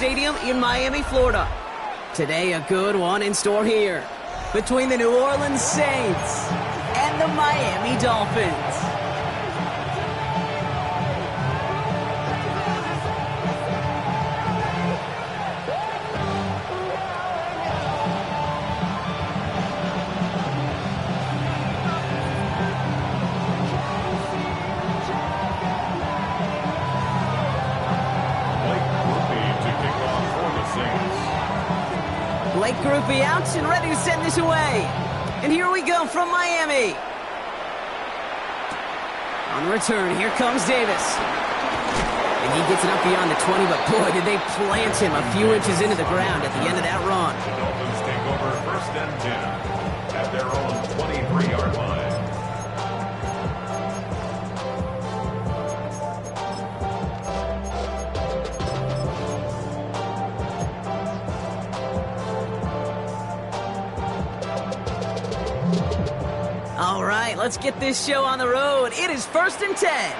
Stadium in Miami, Florida. Today, a good one in store here between the New Orleans Saints and the Miami Dolphins. Blake Groupie out and ready to send this away. And here we go from Miami. On the return, here comes Davis. And he gets it up beyond the 20, but boy, did they plant him a few inches into the ground at the end of that run. The Dolphins take over 1st and 10 at their own 23-yard line. All right, let's get this show on the road. It is 1st and 10.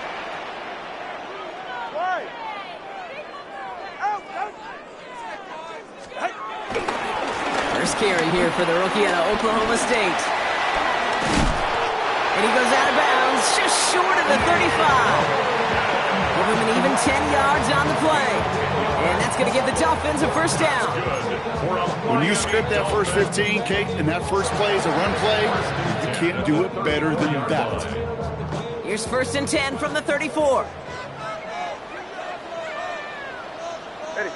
First carry here for the rookie out of Oklahoma State. And he goes out of bounds, just short of the 35. Give him an even 10 yards on the play. And that's going to give the Dolphins a 1st down. When you script that first 15, Kate, and that first play is a run play, you can't do it better than that. Here's 1st and 10 from the 34. Ready.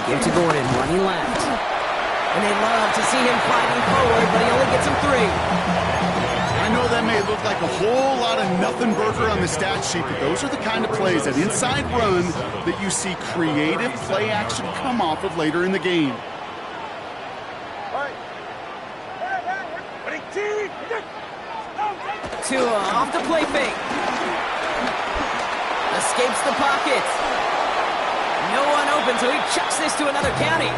Give to Gordon, running left. And they love to see him fighting forward, but he only gets him 3. I know that may look like a whole lot of nothing burger on the stat sheet, but those are the kind of plays, that inside run, that you see creative play action come off of later in the game. Tua off the play fake. Escapes the pocket. No one open, so he chucks this to another county.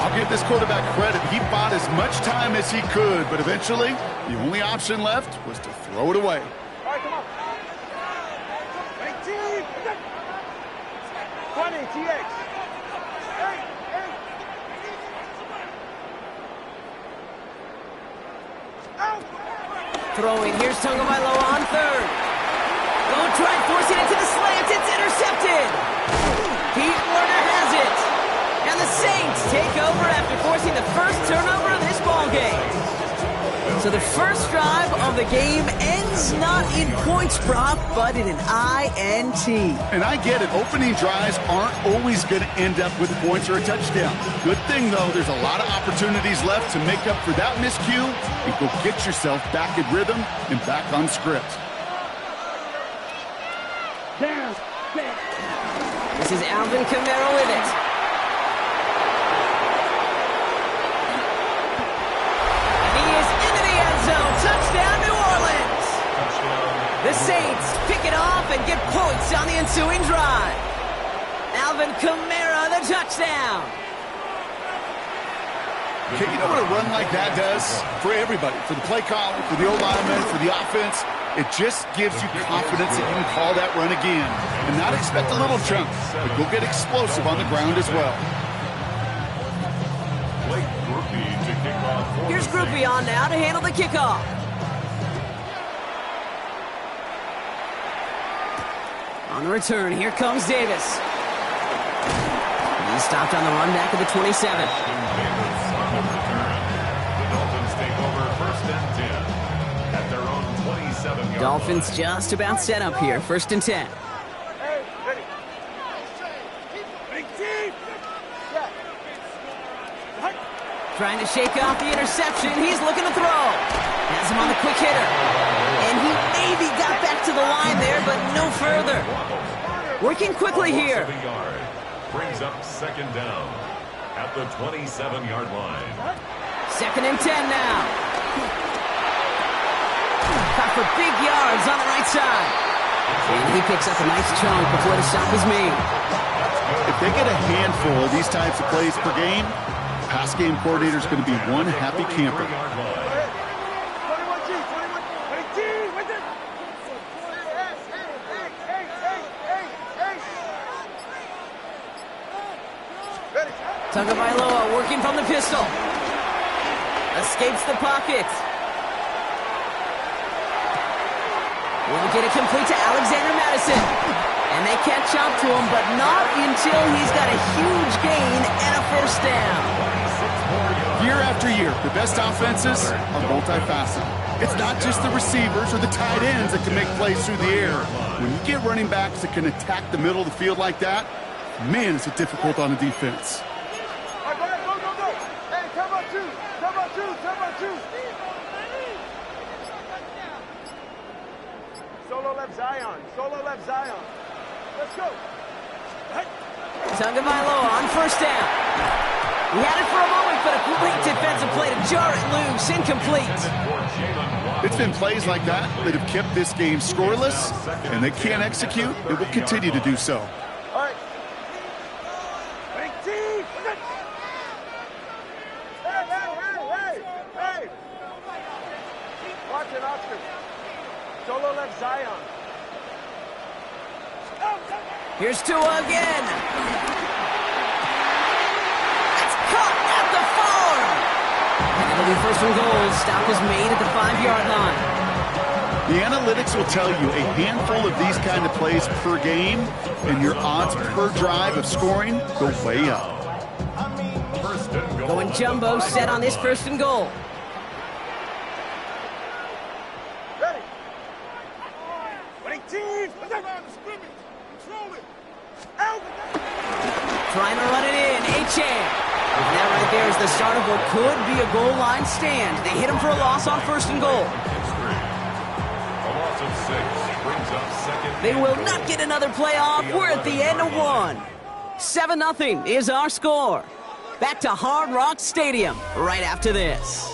I'll give this quarterback credit. He bought as much time as he could, but eventually, the only option left was to throw it away. All right, come on. 18. 20, TX. Throwing, here's Tagovailoa on 3rd. Go try forcing it to the slant, it's intercepted. Pete Werner has it. And the Saints take over after forcing the first turnover of this ball game. So the first drive of the game ends not in points, Brock, but in an INT. And I get it. Opening drives aren't always going to end up with points or a touchdown. Good thing, though, there's a lot of opportunities left to make up for that miscue and go get yourself back in rhythm and back on script. This is Alvin Kamara with it. And he is into the end zone. Touchdown, New Orleans. The Saints pick it off and get points on the ensuing drive. Alvin Kamara, the touchdown. Okay, you know what a run like that does for everybody, for the play caller, for the O-lineman, for the offense? It just gives you confidence that you can call that run again and not expect a little jump, but go get explosive on the ground as well. Here's Groupie on now to handle the kickoff. On the return, here comes Davis. He's stopped on the run back of the 27. Dolphins just about set up here. 1st and 10. Trying to shake off the interception. He's looking to throw. Has him on the quick hitter. And he maybe got back to the line there, but no further. Working quickly here. Brings up 2nd down at the 27-yard line. 2nd and 10 now. Caught for big yards on the right side. And he picks up a nice chunk before the stop is made. If they get a handful of these types of plays per game, the pass game coordinator is going to be one happy camper. Tagovailoa working from the pistol. Escapes the pocket. Will get it complete to Alexander Madison. And they catch up to him, but not until he's got a huge gain and a first down. Year after year, the best offenses are multifaceted. It's not just the receivers or the tight ends that can make plays through the air. When you get running backs that can attack the middle of the field like that, man, is it difficult on the defense. All right, go, go, go. Hey, come on, two. Come on, two. Come on, two. Solo left Zion. Solo left Zion. Let's go. Tagovailoa on first down. He had it for a moment, but a great defensive play to jar it loose. Incomplete. It's been plays like that that have kept this game scoreless, and they can't execute. It will continue to do so. All right. Hey, hey. Watch it, Oscar. Solo left Zion. Here's Tua again. It's caught at the 4. And it'll be first and goal. Stop is made at the 5-yard line. The analytics will tell you a handful of these kind of plays per game, and your odds per drive of scoring go way up. Going jumbo set on this first and goal. Ready. Winning teams. Control it. Out. Trying to run it in. Achane. And that right there is the start of what could be a goal line stand. They hit him for a loss on first and goal. A loss of 6 brings up second. They will not get another playoff. We're at the end of 1. 7-0 is our score. Back to Hard Rock Stadium right after this.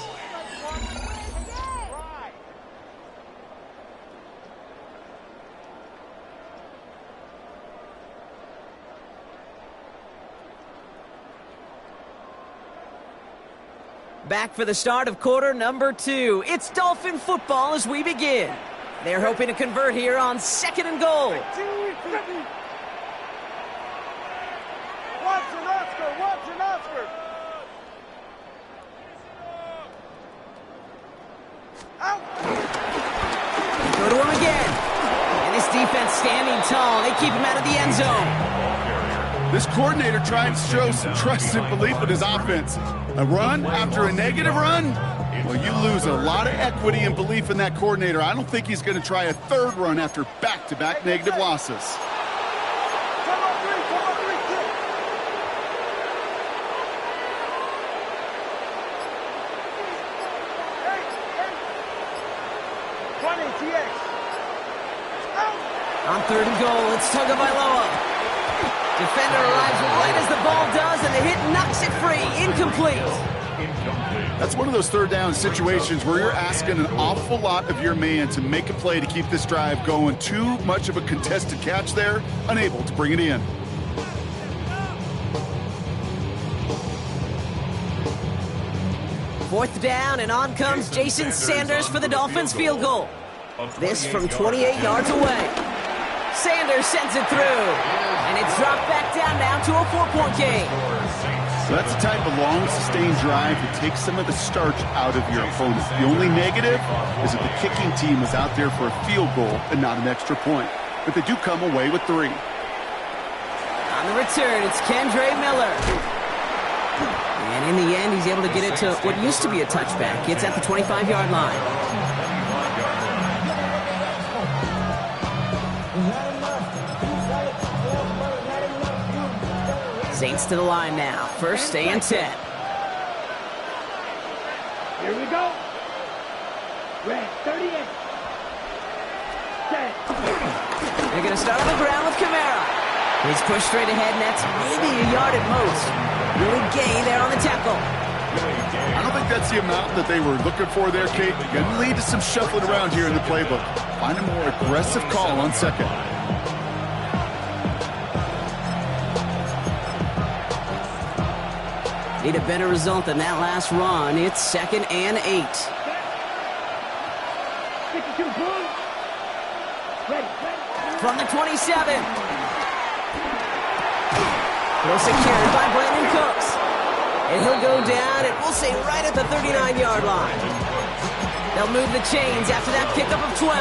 Back for the start of quarter number 2. It's Dolphin football as we begin. They're hoping to convert here on second and goal. Watson, Oscar. Watson, Oscar. Out. Go to him again. And this defense standing tall. They keep him out of the end zone. This coordinator trying to show some trust and belief in his offense. A run after a negative run? Well, you lose a lot of equity and belief in that coordinator. I don't think he's going to try a third run after back-to-back negative losses. Come on, three, kick. Hey. 20, TX. Out. On third and goal, it's Tagovailoa. Defender arrives right as the ball does, and the hit knocks it free. Incomplete. That's one of those third down situations where you're asking an awful lot of your man to make a play to keep this drive going. Too much of a contested catch there, unable to bring it in. Fourth down, and on comes Jason Sanders for the Dolphins field goal. This from 28 yards away. Sanders sends it through, and it's dropped back down now to a 4-point game. So that's the type of long, sustained drive that takes some of the starch out of your opponent. The only negative is that the kicking team was out there for a field goal and not an extra point. But they do come away with 3. On the return, it's Kendre Miller. And in the end, he's able to get it to what used to be a touchback. It's at the 25-yard line. Saints to the line now. First and 10. Here we go. Red 38. Set. They're going to start on the ground with Kamara. He's pushed straight ahead, and that's maybe a yard at most. Really gay there on the tackle. I don't think that's the amount that they were looking for there, Kate. Going to lead to some shuffling around here in the playbook. Find a more aggressive call on second. Need a better result than that last run. It's second and 8. 52 points. Ready. From the 27. Wilson carried by Brandon Cooks. And he'll go down, and we'll say right at the 39-yard line. They'll move the chains after that pickup of 12.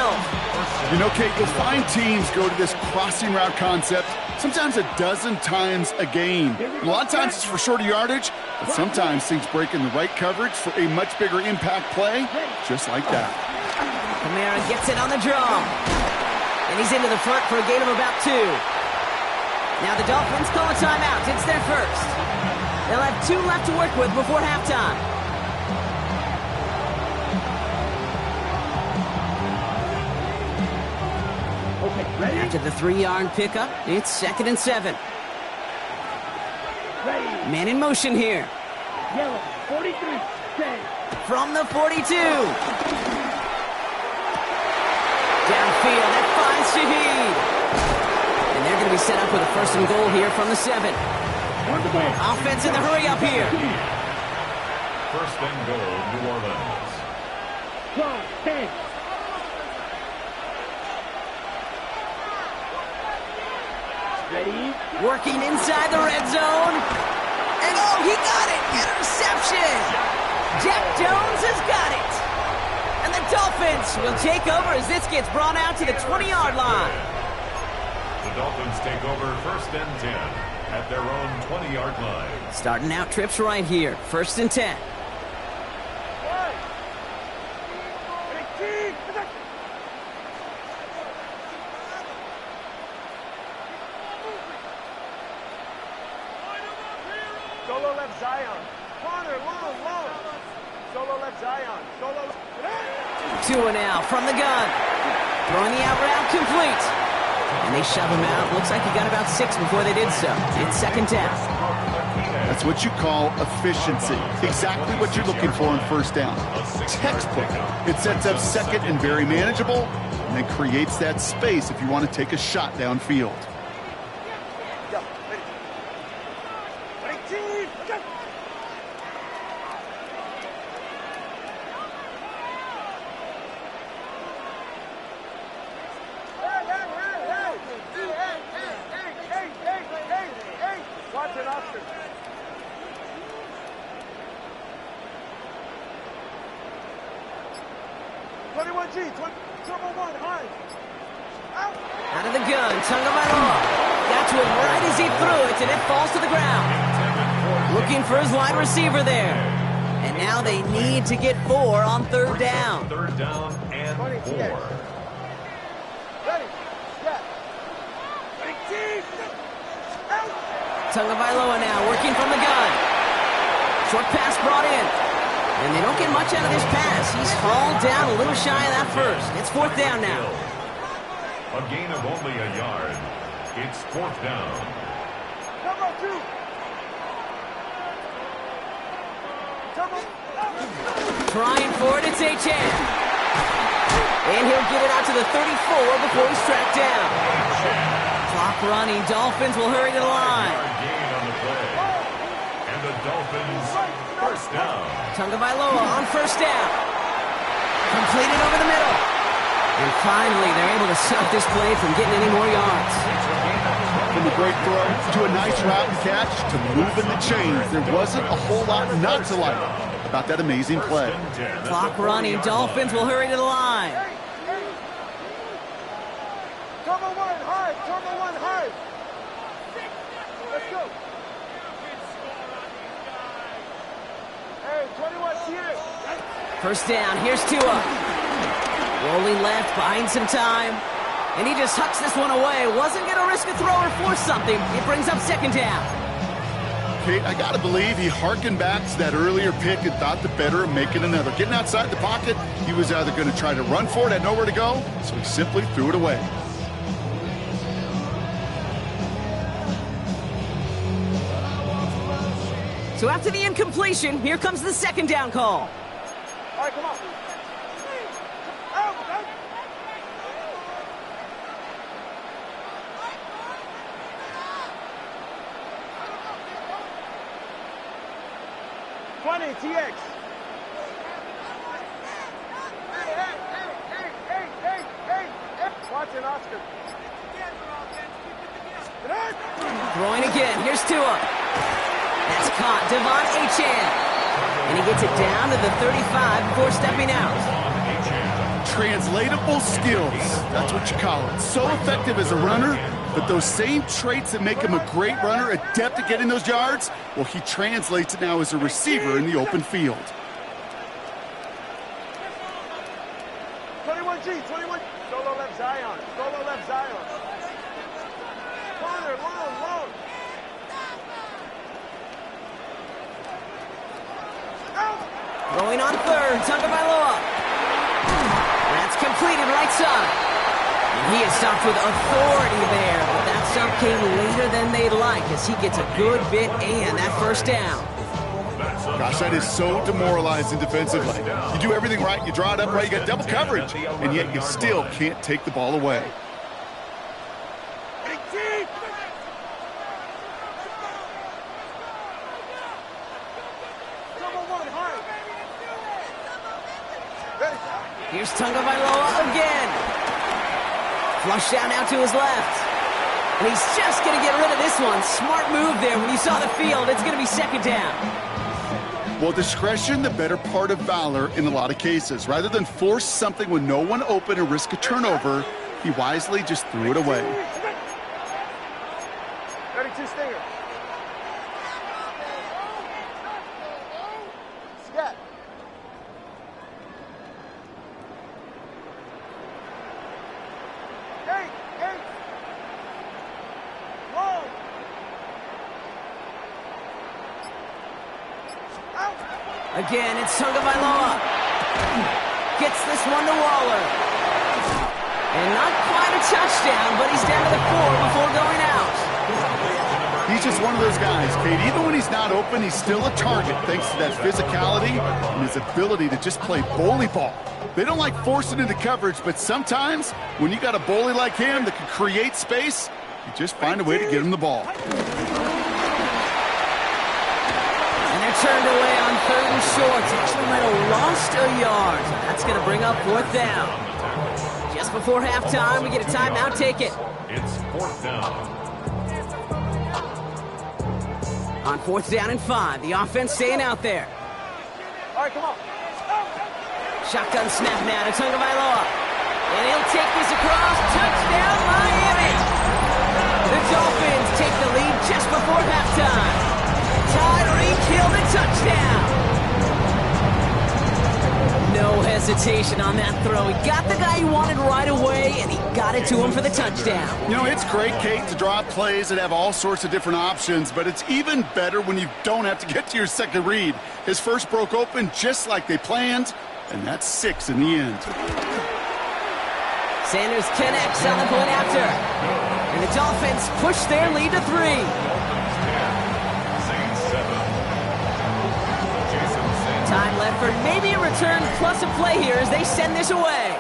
You know, Kate, you'll find teams go to this crossing route concept sometimes a dozen times a game. A lot of times it's for shorter yardage, but sometimes things break in the right coverage for a much bigger impact play, just like that. Kamara gets it on the draw. And he's into the front for a gain of about 2. Now the Dolphins call a timeout. It's their first. They'll have 2 left to work with before halftime. After the 3-yard pickup, it's 2nd and 7. Man in motion here. Yellow, 43, stay. From the 42. Downfield, that finds Shaheed. And they're going to be set up with a 1st and goal here from the 7. Offense in the hurry up here. 1st and goal, New Orleans. 10. Ready? Working inside the red zone. And oh, he got it! Interception! Jack Jones has got it! And the Dolphins will take over as this gets brought out to the 20-yard line. The Dolphins take over 1st and 10 at their own 20-yard line. Starting out trips right here. 1st and 10. Solo left Zion. Corner, long. Solo left Zion. Solo left. 2 and out from the gun. Throwing the out route complete. And they shove him out. Looks like he got about 6 before they did so. It's 2nd down. That's what you call efficiency. Exactly what you're looking for in 1st down. Textbook. It sets up 2nd and very manageable, and then creates that space if you want to take a shot downfield. Out of the gun, Tagovailoa. Got to him right as he threw it, and it falls to the ground. Looking for his wide receiver there. And now they need to get 4 on 3rd down. 3rd down and 4. Tagovailoa now working from the gun. Short pass brought in. And they don't get much out of this pass. He's hauled down a little shy of that 1st. It's 4th down now. A gain of only a yard. It's 4th down. Number 2. Trying for it, it's H.N. And he'll get it out to the 34 before he's tracked down. Clock running, Dolphins will hurry to the line. Gain on the play. And the Dolphins 1st down. Tagovailoa on 1st down. Completed over the middle. And finally, they're able to stop this play from getting any more yards. From a great throw to a nice route and catch to moving the chains. There wasn't a whole lot not to like about that amazing play. Clock running, Dolphins will hurry to the line. Turbo 1 high. Let's go. Hey, 21's here. 1st down, here's Tua. Rolling left, buying some time. And he just hucks this one away. Wasn't going to risk a throw or force something. It brings up 2nd down. Kate, I got to believe he harkened back to that earlier pick and thought the better of making another. Getting outside the pocket, he was either going to try to run for it, had nowhere to go, so he simply threw it away. So after the incompletion, here comes the 2nd down call. All right, come on. Out. 20, TX. Hey. Watch it, Oscar. Throwing again. Here's Tua. That's caught. Devon Achane. And he gets it down to the 35 before stepping out. Translatable skills. That's what you call it. So effective as a runner, but those same traits that make him a great runner, adept at getting those yards, well, he translates it now as a receiver in the open field. 21G, 21. Solo left Zion. Solo left Zion. Corner, long. Going on third, Tagovailoa. That's completed right side. And he is stopped with authority there, but that stop came later than they'd like as he gets a good bit and that first down. Gosh, that is so demoralizing defensively. You do everything right, you draw it up right, you got double coverage, and yet you still can't take the ball away. Here's Tagovailoa again. Flush down now to his left. And he's just going to get rid of this one. Smart move there when you saw the field. It's going to be second down. Well, discretion, the better part of valor in a lot of cases. Rather than force something with no one open and risk a turnover, he wisely just threw it away. 32 Stinger. Scat. Eight. Long. Out. Again, it's Tagovailoa. Gets this one to Waller. And not quite a touchdown, but he's down to the 4 before going out. He's just one of those guys, Kate. Even when he's not open, he's still a target thanks to that physicality and his ability to just play bully ball. They don't like forcing into coverage, but sometimes when you got a bully like him that can create space, you just find a way to get him the ball. And they're turned away on third and short. Actually might have lost a yard. So that's going to bring up fourth down. Just before halftime, we get a timeout. Take it. It's fourth down. On fourth down and 5, the offense staying out there. All right, come on. Shotgun snap now to Tagovailoa. And he'll take this across. Touchdown, Miami! The Dolphins take the lead just before halftime. Tyreek Hill, the touchdown. No hesitation on that throw. He got the guy he wanted right away, and he got it to him for the touchdown. You know, it's great, Kate, to draw up plays that have all sorts of different options, but it's even better when you don't have to get to your second read. His first broke open just like they planned, and that's 6 in the end. Sanders connects on the point after. And the Dolphins push their lead to 3. Time left for maybe a return plus a play here as they send this away.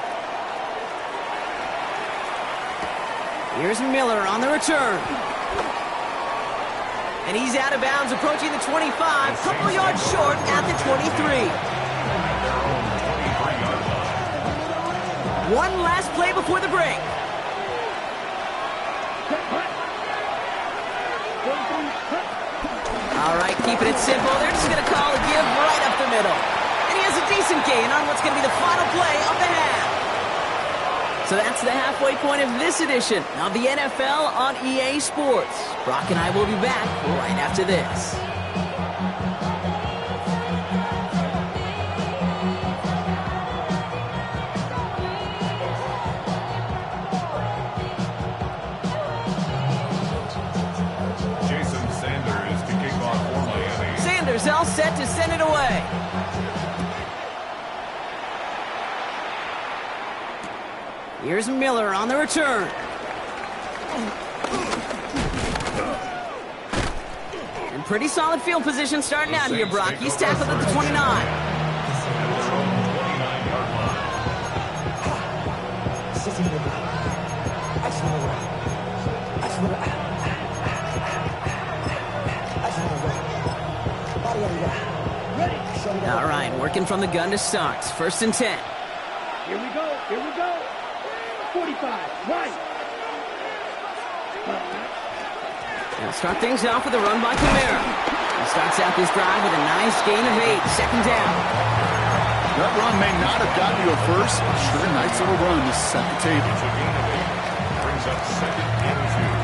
Here's Miller on the return. And he's out of bounds, approaching the 25, couple yards short at the 23. One last play before the break. All right, keeping it simple. They're just going to call a give right up the middle. And he has a decent gain on what's going to be the final play of the half. So that's the halfway point of this edition of the NFL on EA Sports. Brock and I will be back right after this. All set to send it away. Here's Miller on the return. And pretty solid field position starting out here, Brock. He's tackled at the 29. All right, working from the gun to start. First and 10. Here we go. 45, right. They'll start things off with a run by Kamara. He starts out this drive with a nice gain of 8. Second down. That run may not have gotten you a first, but sure, a nice little run to set the table. It's a gain of 8. Brings up 2nd and 2.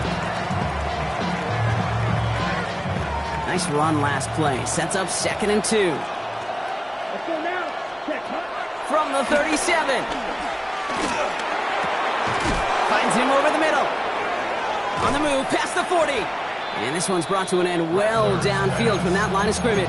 Nice run last play. Sets up 2nd and 2. Let's go now. Check. From the 37. Finds him over the middle. On the move, past the 40. And this one's brought to an end well downfield from that line of scrimmage.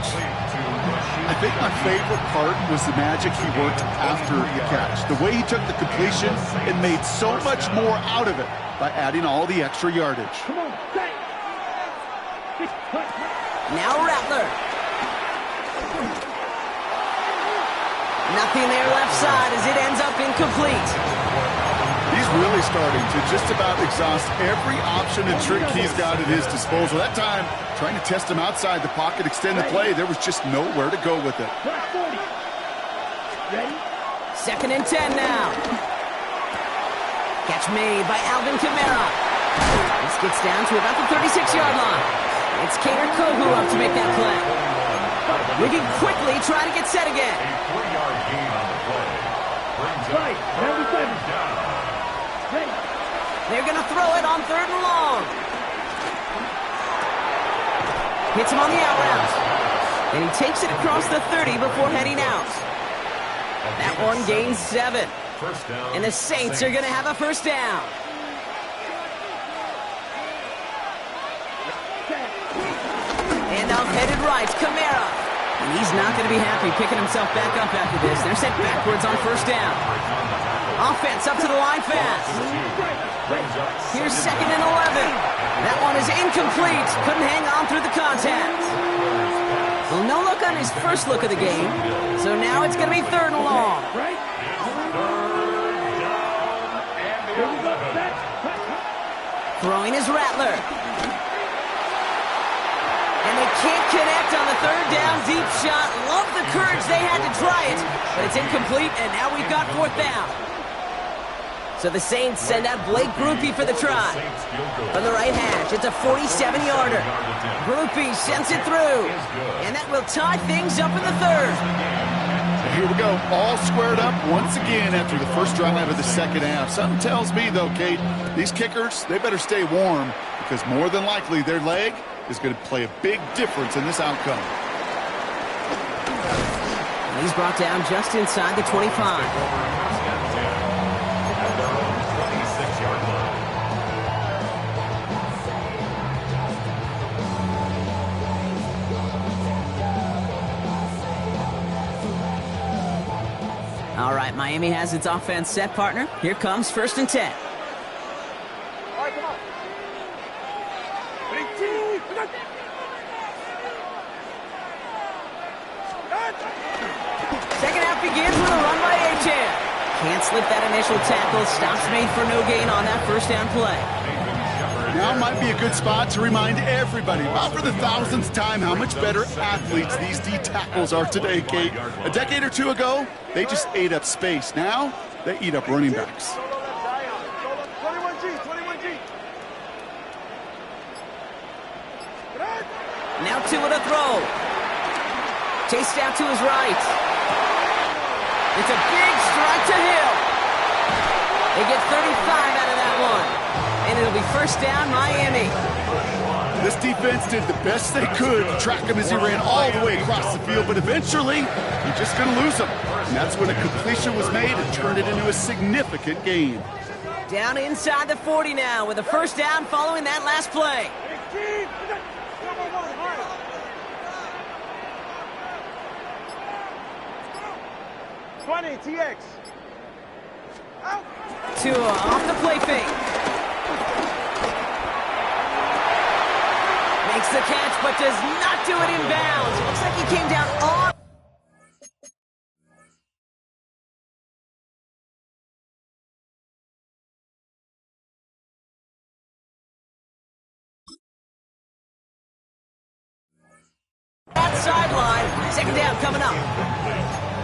I think my favorite part was the magic he worked after the catch. The way he took the completion and made so much more out of it by adding all the extra yardage. Come on, set. Now Rattler. Nothing there left side as it ends up incomplete. He's really starting to just about exhaust every option and trick he's got at his disposal. That time, trying to test him outside the pocket, extend the play, there was just nowhere to go with it. 40. Ready? 2nd and 10 now. Catch made by Alvin Kamara. This gets down to about the 36-yard line. It's Kader Kohu up to make that play. Moving quickly, trying to get set again. A 3-yard gain on the play. Brings up Right, 97. down. Ready? They're going to throw it on 3rd and long. Hits him on the out route. And he takes it across the 30 before heading out. That one gains 7. First down. And the Saints are going to have a first down. Handoff headed right, Kamara. And he's not going to be happy picking himself back up after this. They're sent backwards on first down. Offense up to the line fast. Here's 2nd and 11. That one is incomplete. Couldn't hang on through the contact. Well, no look on his first look of the game. So now it's going to be 3rd and long. Right? Throwing is Rattler. And they can't connect on the 3rd down deep shot. Love the courage they had to try it, but it's incomplete, and now we've got 4th down. So the Saints send out Blake Grupe for the try. From the right hash, it's a 47-yarder. Grupe sends it through, and that will tie things up in the 3rd. Here we go, all squared up once again after the first drive of the second half. Something tells me, though, Kate, these kickers, they better stay warm because more than likely their leg is going to play a big difference in this outcome. And he's brought down just inside the 25. All right, Miami has its offense set, partner. Here comes 1st and 10. All right, come on. Second half begins with a run by Achan. Can't slip that initial tackle. Stops made for no gain on that first down play. Now might be a good spot to remind everybody, about for the 1000th time, how much better athletes these D tackles are today, Kate. A decade or two ago, they just ate up space. Now, they eat up running backs. 21G. Now Tua to throw. Chased out to his right. It's a big strike to Hill. They get 35 out of that one. And it'll be first down, Miami. This defense did the best they could to track him as he ran all the way across the field, but eventually, you're just going to lose him. And that's when a completion was made and turned it into a significant gain. Down inside the 40 now with a first down following that last play. 20, TX. Out. Tua off the play fake. Makes the catch, but does not do it in bounds. Looks like he came down on. That sideline. Second down coming up.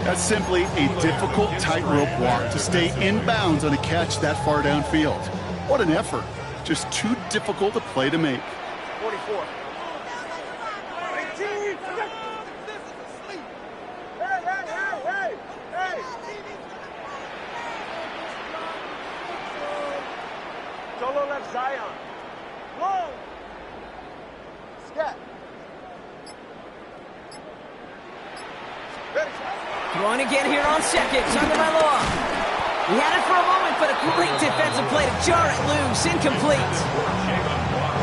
That's simply a difficult tightrope walk to stay in bounds on a catch that far downfield. What an effort. Just too difficult a play to make. 44. 18. Solo left Zion. Long. Scat. Ready. Throwing again here on second. Tagovailoa. He had it for a moment, but a great defensive play to jar it loose. Incomplete.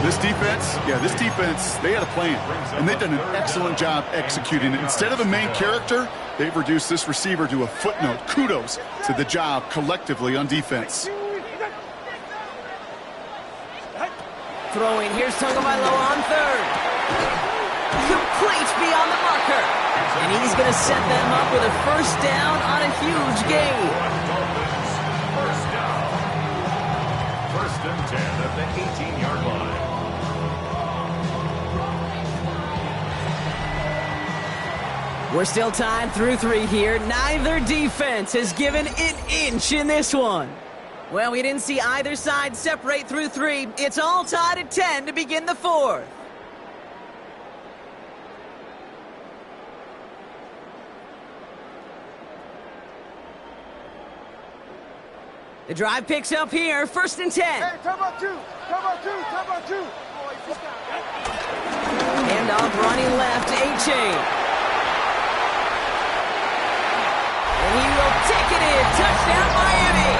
This defense, they had a plan, and they've done an excellent job executing it. Instead of a main character, they've reduced this receiver to a footnote. Kudos to the job collectively on defense. Throwing, here's Tagovailoa on third. Complete beyond the marker. And he's going to set them up with a first down on a huge gain. First down. First and 10 at the 18-yard line. We're still tied through 3 here. Neither defense has given an inch in this one. Well, we didn't see either side separate through 3. It's all tied at 10 to begin the 4th. The drive picks up here, first and 10. Hey, time about two. Time about two. Time about two. Handoff running left to A-Chain. And he will take it in. Touchdown, Miami.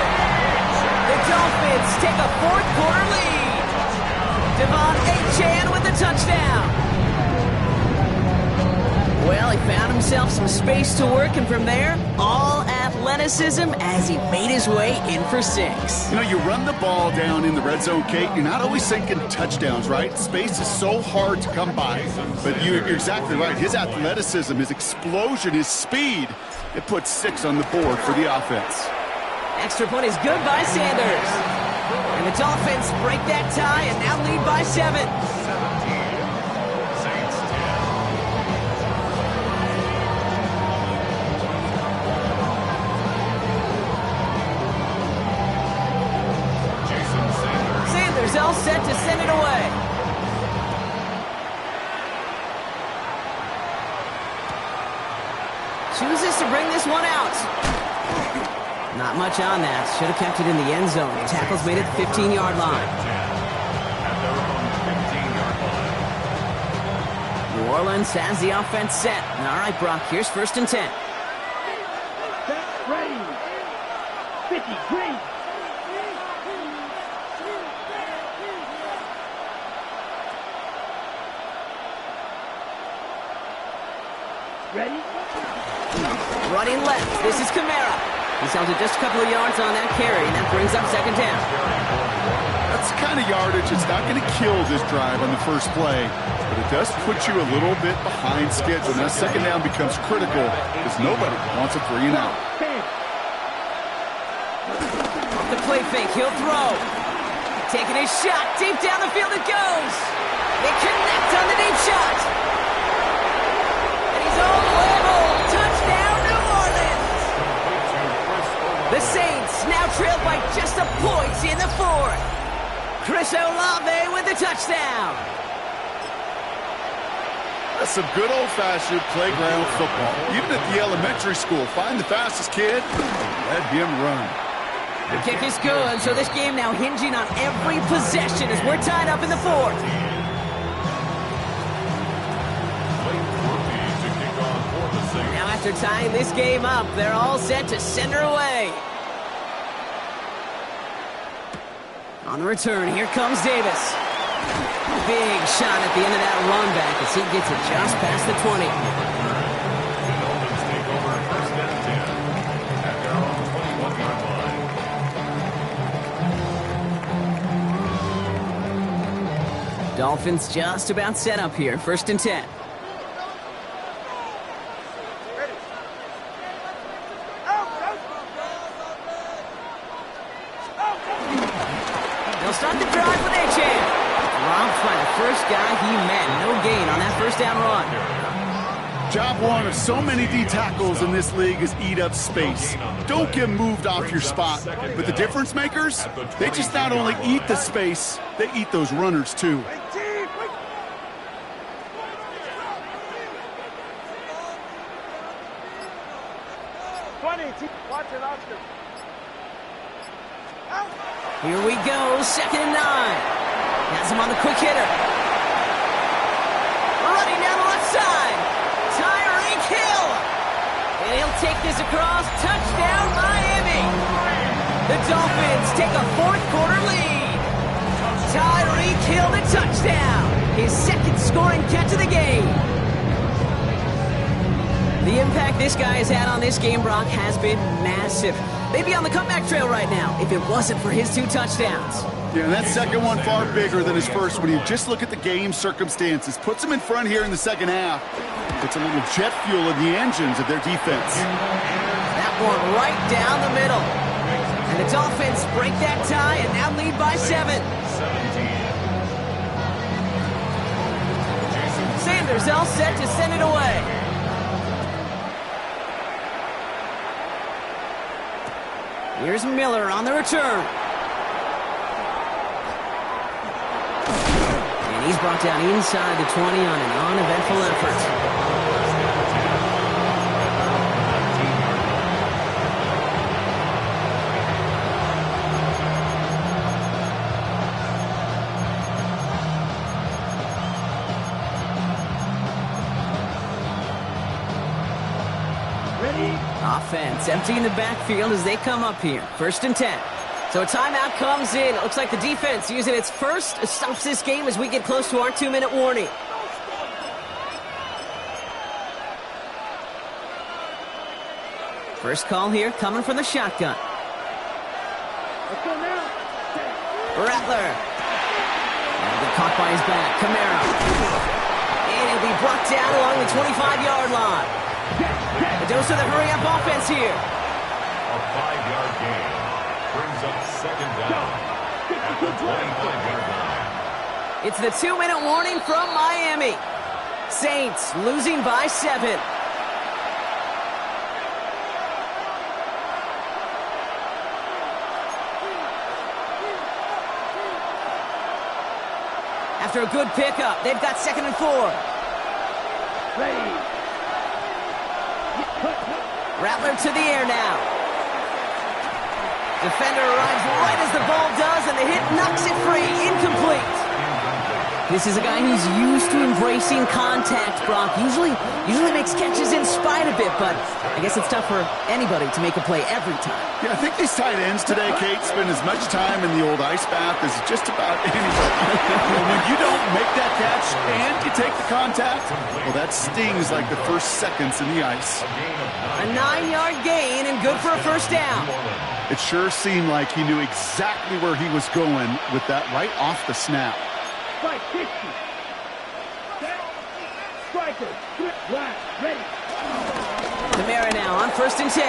The Dolphins take a 4th-quarter lead. Devon A-Chain with the touchdown. Well, he found himself some space to work, and from there, all athleticism as he made his way in for 6. You know, you run the ball down in the red zone, Kate, you're not always thinking touchdowns, right? Space is so hard to come by, but you're exactly right. His athleticism, his explosion, his speed, it puts 6 on the board for the offense. Extra point is good by Sanders. And the Dolphins break that tie and now lead by 7. Sanders all set to send it away. Chooses to bring this one out. Not much on that. Should have kept it in the end zone. Tackles made it 15-yard line. New Orleans has the offense set. All right, Brock, here's first and 10. Ready. 50, green. Ready? Running left. This is Kamara. He's held it just a couple of yards on that carry, and that brings up second down. That's the kind of yardage it's not going to kill this drive on the first play, but it does put you a little bit behind schedule. Now second down becomes critical because nobody wants a 3 and out. Off the play fake, he'll throw. Taking his shot, deep down the field it goes. They connect on the deep shot. And he's all level. Touchdown, New Orleans. The Saints now trailed by just a point in the 4th. Chris Olave with the touchdown. That's some good old-fashioned playground football. Even at the elementary school, find the fastest kid, let him run. The kick is good, so this game now hinging on every possession as we're tied up in the 4th. Now after tying this game up, they're all set to send her away. On the return, here comes Davis. Big shot at the end of that run back as he gets it just past the 20. The Dolphins take over first and 10 at their own 21-yard line. Dolphins just about set up here, first and 10. They'll start the drive with A-Chain. Robbed by the first guy he met. No gain on that first down run. Job one of so many D tackles in this league is eat up space. Don't get moved off your spot. But the difference makers, they just not only eat the space, they eat those runners too. 20, watch it, Oscar. Out. Here we go, 2nd and 9. Has him on the quick hitter. Running down the left side. Tyreek Hill. And he'll take this across. Touchdown, Miami. The Dolphins take a fourth-quarter lead. Tyreek Hill, the touchdown. His second scoring catch of the game. The impact this guy has had on this game, Brock, has been massive. They'd be on the comeback trail right now if it wasn't for his 2 touchdowns. Yeah, and that second one far bigger than his first when you just look at the game circumstances. Puts him in front here in the second half. Puts a little jet fuel in the engines of their defense. That one right down the middle. And the Dolphins break that tie and now lead by 7. Sanders all set to send it away. Here's Miller on the return. And he's brought down inside the 20 on an uneventful effort. Offense emptying the backfield as they come up here. 1st and 10. So a timeout comes in. It looks like the defense using its first stops this game as we get close to our 2-minute warning. First call here coming from the shotgun. Rattler. And get caught by his back. Camaro. And he'll be brought down along the 25-yard line. A dose of the hurry-up offense here. A 5-yard gain brings up 2nd down at the 25-yard line. It's the 2-minute warning from Miami. Saints losing by 7. After a good pickup, they've got 2nd and 4. Ready. Rattler to the air now. Defender arrives right as the ball does, and the hit knocks it free. Incomplete. This is a guy who's used to embracing contact, Brock. Usually makes catches in spite of it, but I guess it's tough for anybody to make a play every time. Yeah, I think these tight ends today, Kate, spend as much time in the old ice bath as just about anybody. When you don't make that catch and you take the contact, well, that stings like the first seconds in the ice. A 9-yard gain and good for a 1st down. It sure seemed like he knew exactly where he was going with that right off the snap. Strike 50. Striker. Line. Ready. Camara now on 1st and 10.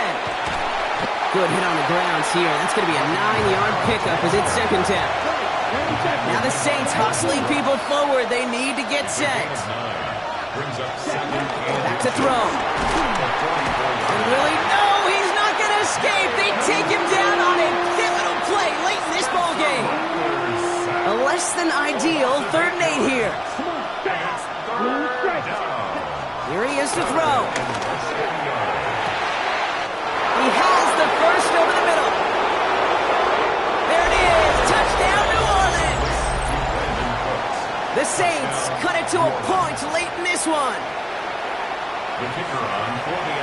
Good hit on the grounds here. That's going to be a 9-yard pickup as it's 2nd down. Now the Saints hustling people forward. They need to get set. Back to throw. And Willie, no, he's not going to escape. They take him down on a pivotal play late in this ball game. A less than ideal 3rd and 8 here. Here he is to throw. He has the first over the middle. There it is. Touchdown, New Orleans. The Saints cut it to a point late in this one.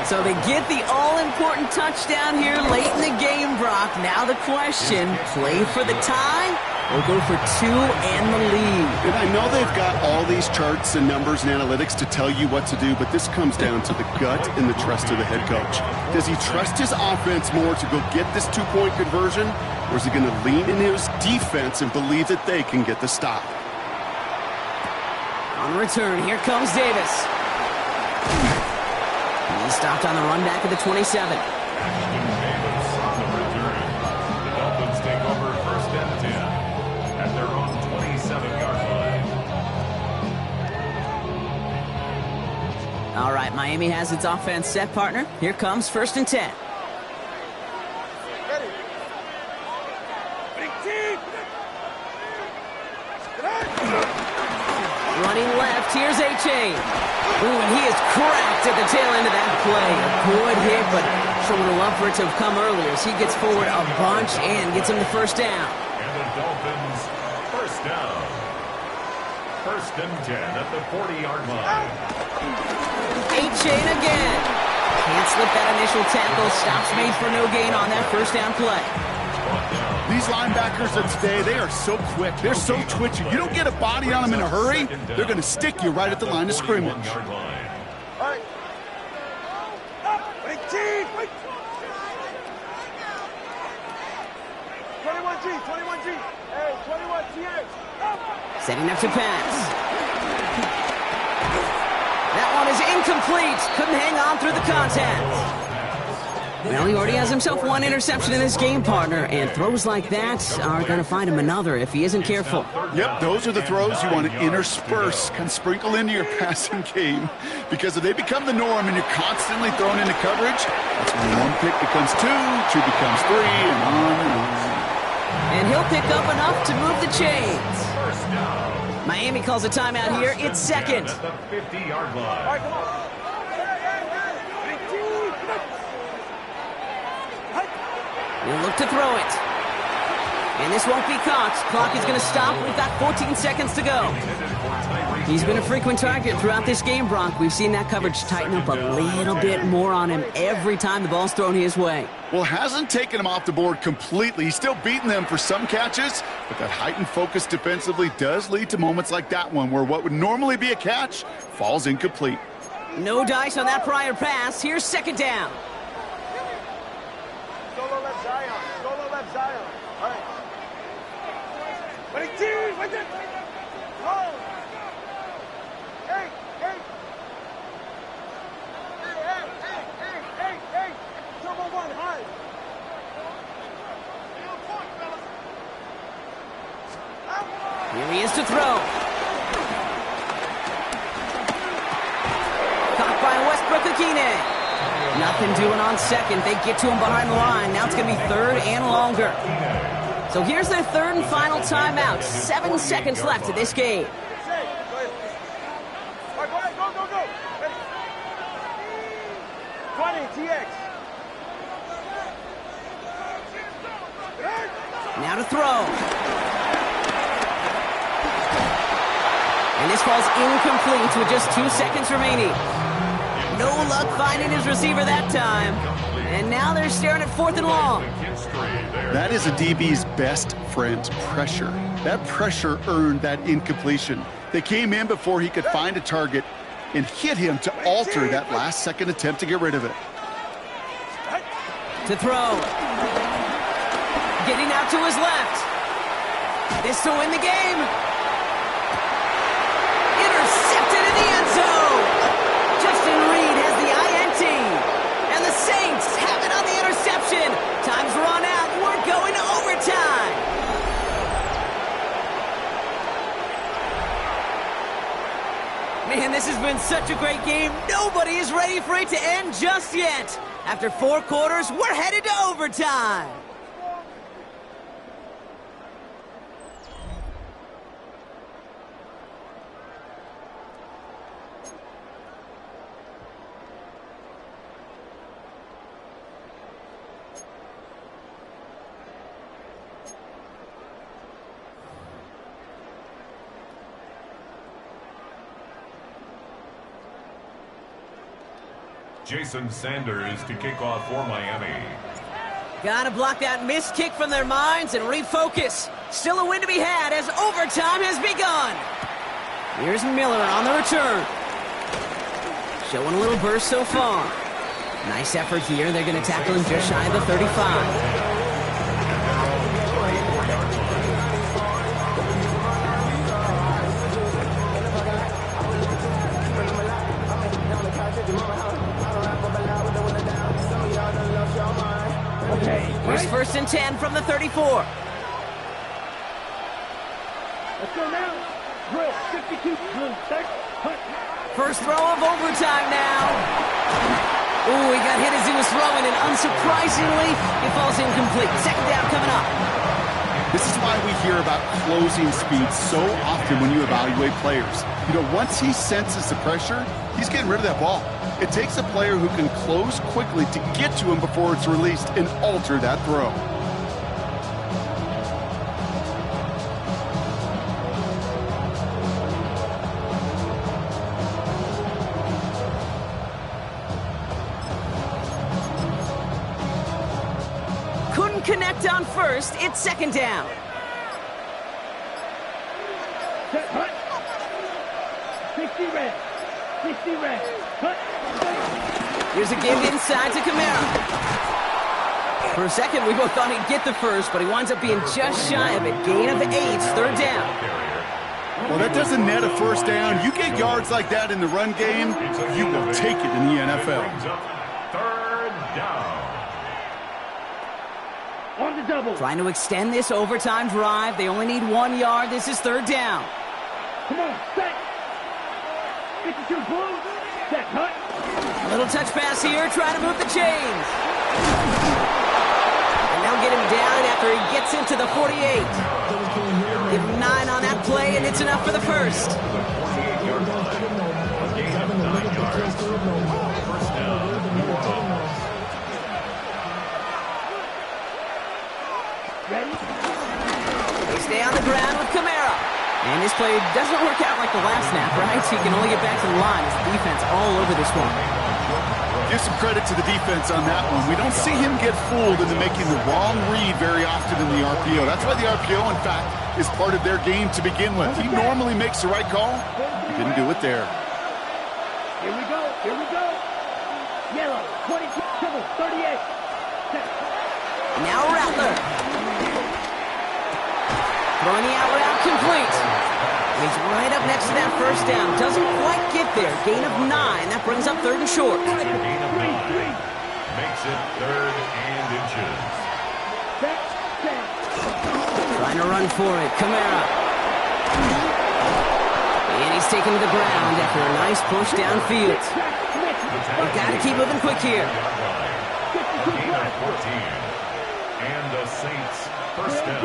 So they get the all-important touchdown here late in the game, Brock. Now the question, play for the tie or go for 2 and the lead? And I know they've got all these charts and numbers and analytics to tell you what to do, but this comes down to the gut and the trust of the head coach. Does he trust his offense more to go get this 2-point conversion, or is he going to lean in his defense and believe that they can get the stop? On the return, here comes Davis. He stopped on the run back at the 27. The Dolphins take over 1st and 10 at their own 27-yard line. All right, Miami has its offense set, partner. Here comes 1st and 10. Ready. Big team. Running left, here's A-Chain. Ooh, and he is cracked at the tail end of that play. A good hit, but Marshall would have loved for it to have come earlier as he gets forward a bunch and gets him the first down. And the Dolphins, first down. First and 10 at the 40-yard line. A-chain again. Can't slip that initial tackle. Stops made for no gain on that first down play. These linebackers of today, they are so quick. They're so twitchy. You don't get a body on them in a hurry, they're going to stick you right at the line of scrimmage. All right. 21G. Hey, 21TX. Setting up to pass. That one is incomplete. Couldn't hang on through the contact. Well, he already has himself one interception in this game, partner, and throws like that are going to find him another if he isn't careful. Yep, those are the throws you want to intersperse, can sprinkle into your passing game, because if they become the norm and you're constantly thrown into coverage, that's when one pick becomes two becomes three, and on and on. And he'll pick up enough to move the chains. Miami calls a timeout here. It's second. At the 50-yard line. All right, come on. He'll look to throw it. And this won't be caught. Clock is going to stop. We've got 14 seconds to go. He's been a frequent target throughout this game, Bronk. We've seen that coverage tighten up a little bit more on him every time the ball's thrown his way. Well, hasn't taken him off the board completely. He's still beating them for some catches, but that heightened focus defensively does lead to moments like that one where what would normally be a catch falls incomplete. No dice on that prior pass. Here's second down. Solo left Zion. Solo left Zion. All right. Wait there. Go. Hey. Hey. Turbo one, high. Here he is to throw. Caught by Westbrook Akine. Nothing doing on second. They get to him behind the line. Now it's going to be third and longer. So here's their third and final timeout. 7 seconds left of this game. All right, go. Ready. 20, TX. Now to throw. And this falls incomplete with just 2 seconds remaining. No luck finding his receiver that time. And now they're staring at fourth and long. That is a DB's best friend, pressure. That pressure earned that incompletion. They came in before he could find a target and hit him to alter that last-second attempt to get rid of it. To throw. Getting out to his left. This to win the game. Intercepted in the end zone. Justin Reed has the INT. And the Saints have it on the interception. Time's run out. We're going to overtime. Man, this has been such a great game. Nobody is ready for it to end just yet. After 4 quarters, we're headed to overtime. Jason Sanders to kick off for Miami. Gotta block that missed kick from their minds and refocus. Still a win to be had as overtime has begun. Here's Miller on the return. Showing a little burst so far. Nice effort here. They're going to tackle him just shy of the 35. Here's first and 10 from the 34. Let's go now. Drill, 52, drill, check, hunt. First throw of overtime now. Ooh, he got hit as he was throwing, and unsurprisingly, it falls incomplete. Second down coming up. This is why we hear about closing speed so often when you evaluate players. You know, once he senses the pressure, he's getting rid of that ball. It takes a player who can close quickly to get to him before it's released and alter that throw. Couldn't connect on first. It's second down. Set, hut. 60 red. 60 red. Hut. Here's a give inside to Kamara. For a second, we both thought he'd get the first, but he winds up being just shy of it. Gain of 8, third down. Well, that doesn't net a first down. You get yards like that in the run game, you will take it in the NFL. Third down. On the double. Trying to extend this overtime drive. They only need 1 yard. This is third down. Come on, set. 52 blue. Set, hut. A little touch pass here, trying to move the chains. And they'll get him down after he gets into the 48. Give him 9 on that play, and it's enough for the first. First down, New Orleans. Ready? They stay on the ground with Kamara. And this play doesn't work out like the last snap, right? So he can only get back to the line as the defense all over this one. Give some credit to the defense on that one. We don't see him get fooled into making the wrong read very often in the RPO. That's why the RPO, in fact, is part of their game to begin with. He normally makes the right call. He didn't do it there. Here we go. Here we go. Yellow. 22. Triple. 38. Set. Now Rattler. Throwing the out route complete. And he's right up next to that first down. Doesn't quite get there. Gain of 9. That brings up third and short. Gain of 9. Makes it third and inches. Set. Set. Trying to run for it. Kamara. And he's taken to the ground after a nice push downfield. They've got to keep moving quick here. Gain of 14. And the Saints first down.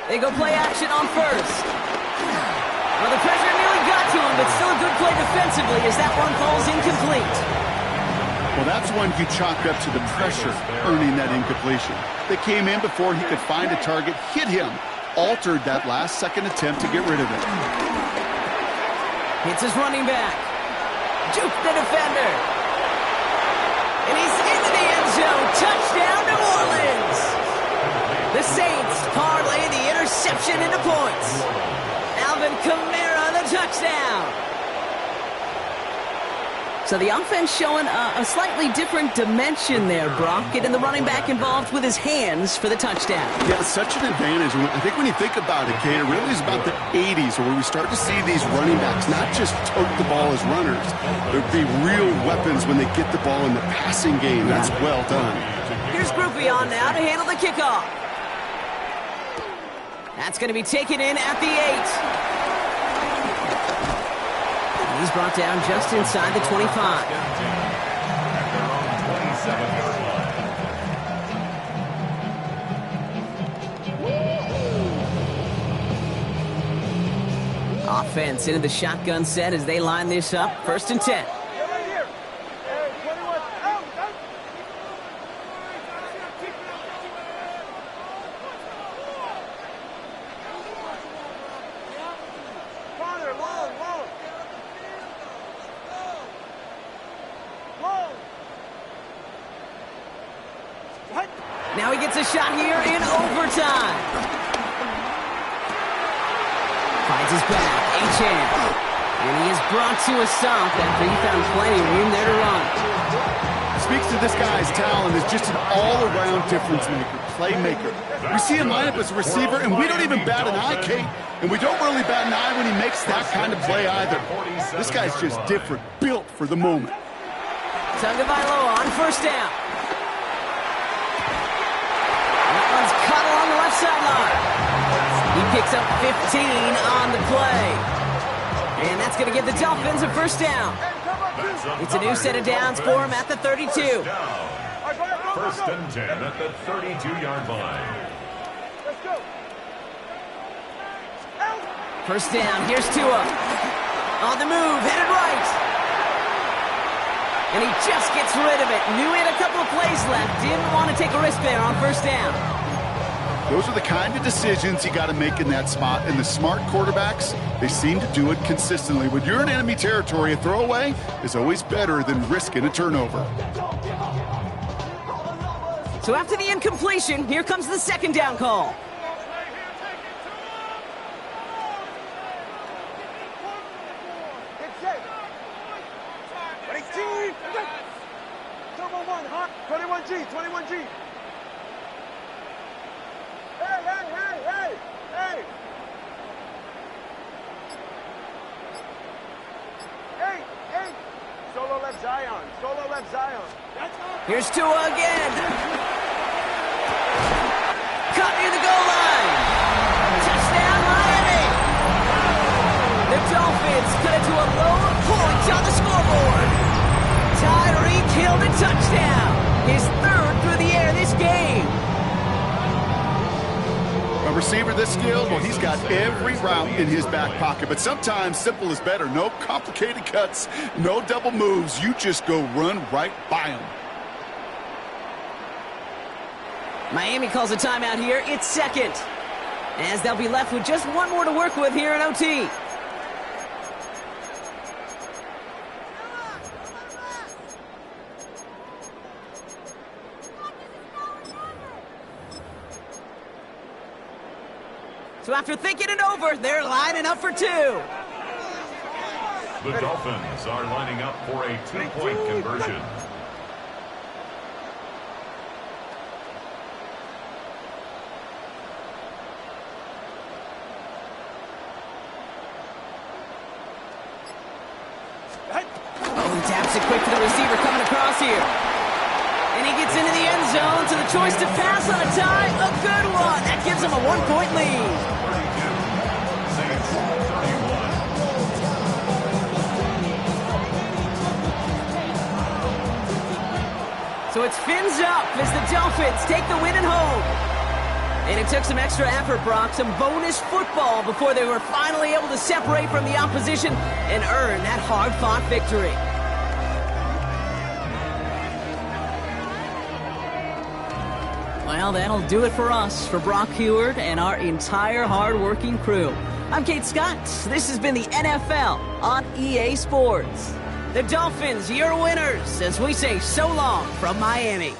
They go play action on first. Well, the pressure nearly got to him, but still a good play defensively as that one falls incomplete. Well, that's one you chalk up to the pressure earning that incompletion. They came in before he could find a target, hit him, altered that last-second attempt to get rid of it. Hits his running back. Juke the defender. And he's into the end zone. Touchdown, New Orleans. The Saints parlay the interception into points. Alvin Kamara, the touchdown. So the offense showing a slightly different dimension there, Brock. Getting the running back involved with his hands for the touchdown. Yeah, such an advantage. I think when you think about it, Kate, it really is about the 80s where we start to see these running backs not just tote the ball as runners. There'd be real weapons when they get the ball in the passing game. That's well done. Here's Groupie on now to handle the kickoff. That's going to be taken in at the 8. He's brought down just inside the 25. Offense into the shotgun set as they line this up. First and 10. Now he gets a shot here in overtime. Finds his back, Achane. And he is brought to a stop after he found plenty of room there to run. Speaks to this guy's talent as just an all-around difference maker, playmaker. We see him line up as a receiver, and we don't even bat an eye, Kate. And we don't really bat an eye when he makes that kind of play either. This guy's just different, built for the moment. Tagovailoa on first down. One's cut along the left sideline. He picks up 15 on the play. And that's going to give the Dolphins a first down. It's a new set of downs for him at the 32. First and 10 at the 32-yard line. Let's go. First down, here's Tua. On the move, headed right. And he just gets rid of it. Knew he had a couple of plays left. Didn't want to take a risk there on first down. Those are the kind of decisions you got to make in that spot. And the smart quarterbacks, they seem to do it consistently. When you're in enemy territory, a throwaway is always better than risking a turnover. So after the incompletion, here comes the second down call. Get set. Ready, team. Turbo 1, hot. 21G, 21G. Hey, hey, hey, hey, hey. Hey, hey. Solo left Zion. Solo left Zion. Here's Tua again. Caught near the goal line. Touchdown, Miami. The Dolphins cut it to a low point on the scoreboard. Tyreek Hill a touchdown. His third through the air this game. A receiver this skilled, well, he's got every route in his back pocket. But sometimes simple is better. No complicated cuts, no double moves. You just go run right by him. Miami calls a timeout here. It's second, as they'll be left with just one more to work with here in OT. So after thinking it over, they're lining up for two. The Dolphins are lining up for a two-point conversion. Oh, he taps it quick to the receiver coming across here. And he gets into the end zone, so the choice to pass on a tie, a good one. That gives him a one-point lead. 32, Saints 31. So it's fins up as the Dolphins take the win at home. And it took some extra effort, Brock, some bonus football before they were finally able to separate from the opposition and earn that hard-fought victory. Well, that'll do it for us, for Brock Heward and our entire hard-working crew. I'm Kate Scott. This has been the NFL on EA Sports. The Dolphins, your winners, as we say so long from Miami.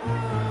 Bye.